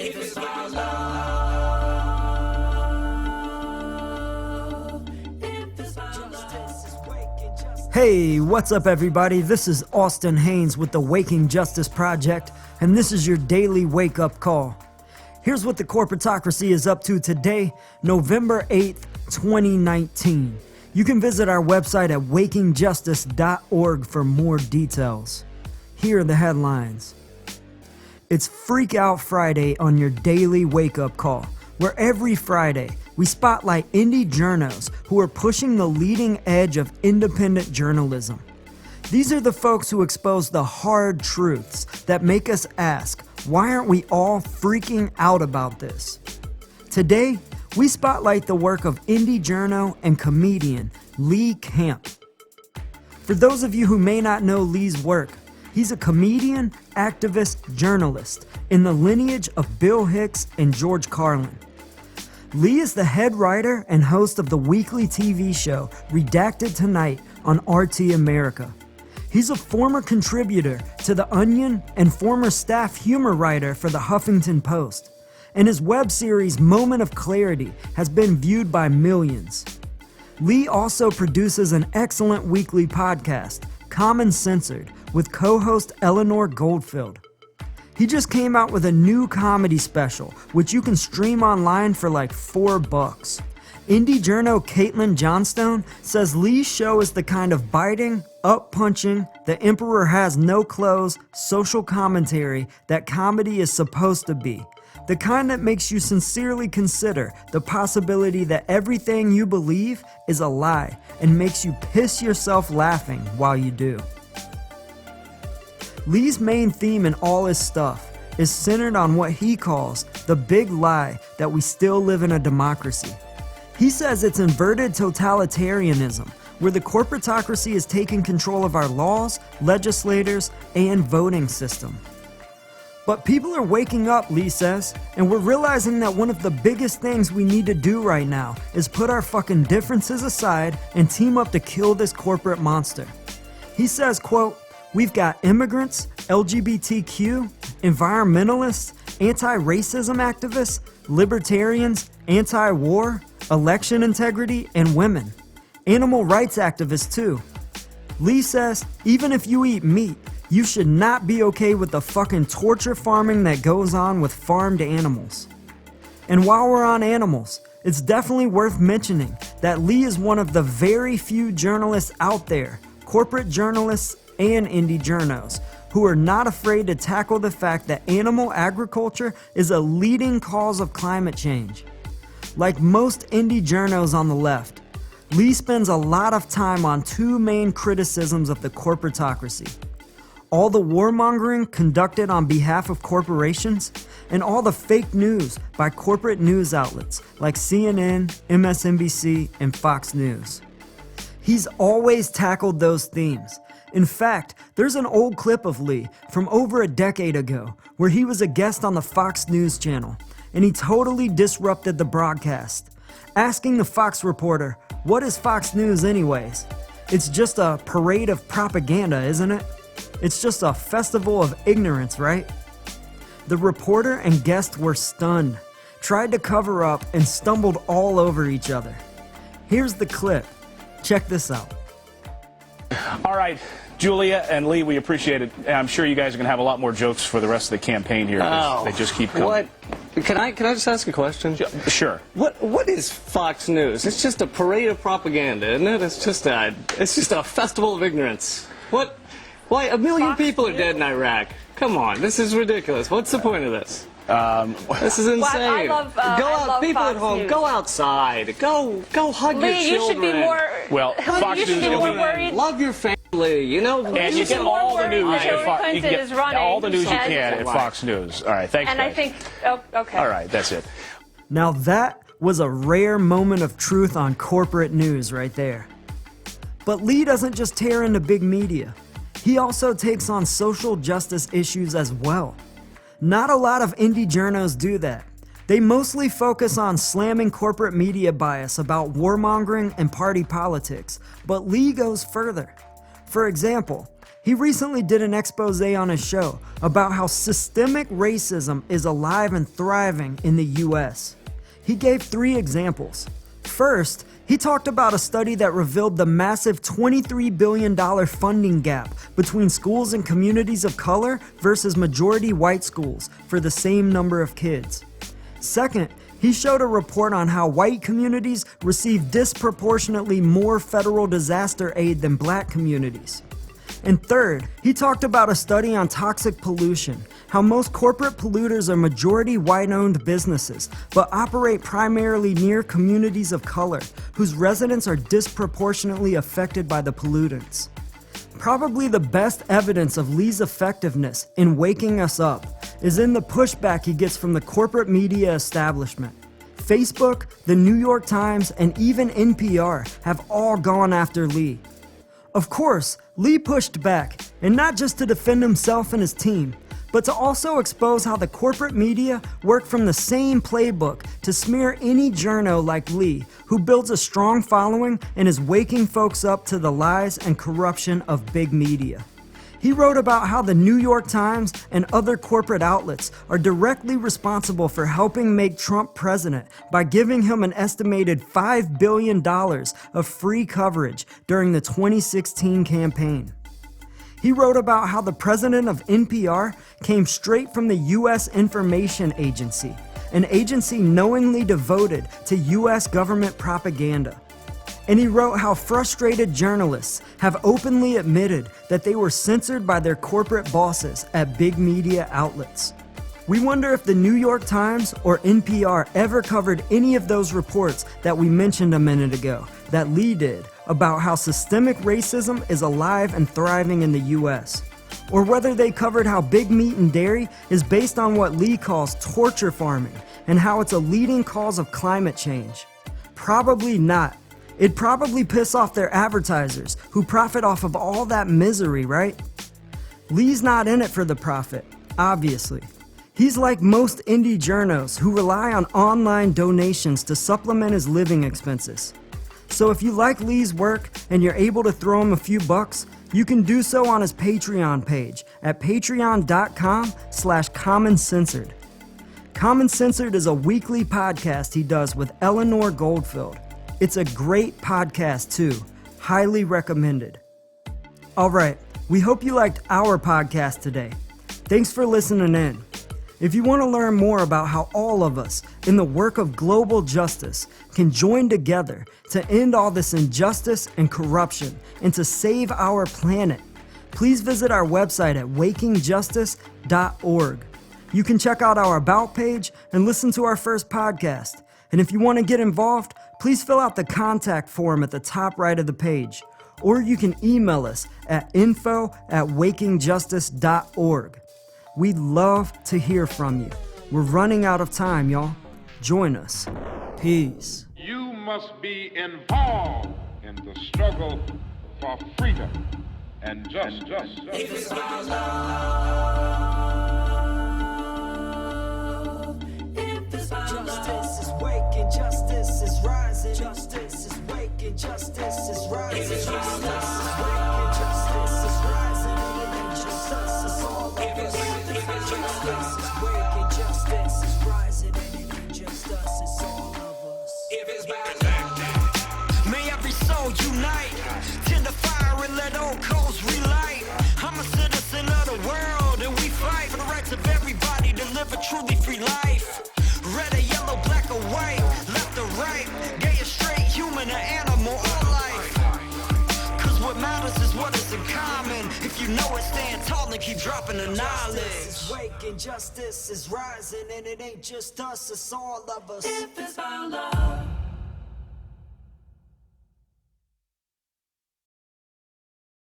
If it's about love, if it's about love. Hey, what's up everybody? This is Austin Haynes with the Waking Justice Project, and this is your daily wake-up call. Here's what the Corporatocracy is up to today, November 8th, 2019. You can visit our website at wakingjustice.org for more details. Here are the headlines. It's Freak Out Friday on your daily wake-up call, where every Friday we spotlight indie journos who are pushing the leading edge of independent journalism. These are the folks who expose the hard truths that make us ask, why aren't we all freaking out about this? Today, we spotlight the work of indie journo and comedian Lee Camp. For those of you who may not know Lee's work, he's a comedian, activist, journalist in the lineage of Bill Hicks and George Carlin. Lee is the head writer and host of the weekly TV show Redacted Tonight on RT America. He's a former contributor to The Onion and former staff humor writer for the Huffington Post. And his web series Moment of Clarity has been viewed by millions. Lee also produces an excellent weekly podcast, Common Censored, with co-host Eleanor Goldfield. He just came out with a new comedy special, which you can stream online for like $4. Indie journo Caitlin Johnstone says Lee's show is the kind of biting, up-punching, the emperor has no clothes, social commentary that comedy is supposed to be. The kind that makes you sincerely consider the possibility that everything you believe is a lie and makes you piss yourself laughing while you do. Lee's main theme in all his stuff is centered on what he calls the big lie that we still live in a democracy. He says it's inverted totalitarianism, where the corporatocracy is taking control of our laws, legislators, and voting system. But people are waking up, Lee says, and we're realizing that one of the biggest things we need to do right now is put our fucking differences aside and team up to kill this corporate monster. He says, quote, "We've got immigrants, LGBTQ, environmentalists, anti-racism activists, libertarians, anti-war, election integrity, and women. Animal rights activists too. Lee says, even if you eat meat, you should not be okay with the fucking torture farming that goes on with farmed animals." And while we're on animals, it's definitely worth mentioning that Lee is one of the very few journalists out there, corporate journalists and indie journos, who are not afraid to tackle the fact that animal agriculture is a leading cause of climate change. Like most indie journos on the left, Lee spends a lot of time on two main criticisms of the corporatocracy: all the warmongering conducted on behalf of corporations, and all the fake news by corporate news outlets like CNN, MSNBC, and Fox News. He's always tackled those themes. In fact, there's an old clip of Lee from over a decade ago where he was a guest on the Fox News channel, and he totally disrupted the broadcast, asking the Fox reporter, "What is Fox News anyways? It's just a parade of propaganda, isn't it? It's just a festival of ignorance, right?" The reporter and guest were stunned, tried to cover up, and stumbled all over each other. Here's the clip. Check this out. All right, Julia and Lee, we appreciate it. I'm sure you guys are going to have a lot more jokes for the rest of the campaign here. They just keep coming. What? Can I just ask a question? Sure. What is Fox News? It's just a parade of propaganda, isn't it? It's just a festival of ignorance. What? Why, 1 million people are dead in Iraq. Come on, this is ridiculous. What's the point of this? This is insane. Well, I love, go out, love people Fox at home. News. Go outside. Go hug your Lee, you children. should be more. Well, Fox you should News be more will be- worried. Love your family. You know. And you get all the news at Hillary Fox. Clinton is running, all the news you and- can at Fox News. All right, thanks, And guys. I think, okay. All right, that's it. Now that was a rare moment of truth on corporate news right there. But Lee doesn't just tear into big media. He also takes on social justice issues as well. Not a lot of indie journos do that. They mostly focus on slamming corporate media bias about warmongering and party politics, but Lee goes further. For example, He recently did an expose on his show about how systemic racism is alive and thriving in the US. He gave 3 examples. First, he talked about a study that revealed the massive $23 billion funding gap between schools and communities of color versus majority white schools for the same number of kids. Second, he showed a report on how white communities receive disproportionately more federal disaster aid than black communities. And third, he talked about a study on toxic pollution, how most corporate polluters are majority white-owned businesses, but operate primarily near communities of color, whose residents are disproportionately affected by the pollutants. Probably the best evidence of Lee's effectiveness in waking us up is in the pushback he gets from the corporate media establishment. Facebook, the New York Times, and even NPR have all gone after Lee. Of course, Lee pushed back, and not just to defend himself and his team, but to also expose how the corporate media work from the same playbook to smear any journo like Lee, who builds a strong following and is waking folks up to the lies and corruption of big media. He wrote about how the New York Times and other corporate outlets are directly responsible for helping make Trump president by giving him an estimated $5 billion of free coverage during the 2016 campaign. He wrote about how the president of NPR came straight from the U.S. Information Agency, an agency knowingly devoted to U.S. government propaganda. And he wrote how frustrated journalists have openly admitted that they were censored by their corporate bosses at big media outlets. We wonder if the New York Times or NPR ever covered any of those reports that we mentioned a minute ago, that Lee did, about how systemic racism is alive and thriving in the US. Or whether they covered how big meat and dairy is based on what Lee calls torture farming, and how it's a leading cause of climate change. Probably not. It'd probably piss off their advertisers, who profit off of all that misery, right? Lee's not in it for the profit, obviously. He's like most indie journos who rely on online donations to supplement his living expenses. So if you like Lee's work and you're able to throw him a few bucks, you can do so on his Patreon page at patreon.com/commoncensored. Common Censored is a weekly podcast he does with Eleanor Goldfield. It's a great podcast too, highly recommended. Alright, we hope you liked our podcast today. Thanks for listening in. If you want to learn more about how all of us, in the work of global justice, can join together to end all this injustice and corruption and to save our planet, please visit our website at wakingjustice.org. You can check out our About page and listen to our first podcast. And if you want to get involved, please fill out the contact form at the top right of the page. Or you can email us at info@wakingjustice.org. We'd love to hear from you. We're running out of time, y'all. Join us. Peace. You must be involved in the struggle for freedom and justice. If it's about love, if it's about justice is waking, justice is rising. Justice is waking, justice is rising. If it's about love, justice is rising. It ain't just us, it's all of us. Justice is waking, justice is rising. And it ain't just us, it's all of us. If it's about love, may every soul unite, tend the fire and let all coals relight. I'm a citizen of the world and we fight for the rights of everybody to live a truly free life. Red or yellow, black or white, left or right, gay or straight, human or animal, all life. Cause what matters is what is in common. If you know it, stand tall and keep dropping the knowledge. justice is waking, justice is rising. And it ain't just us, it's all of us. If it's about love.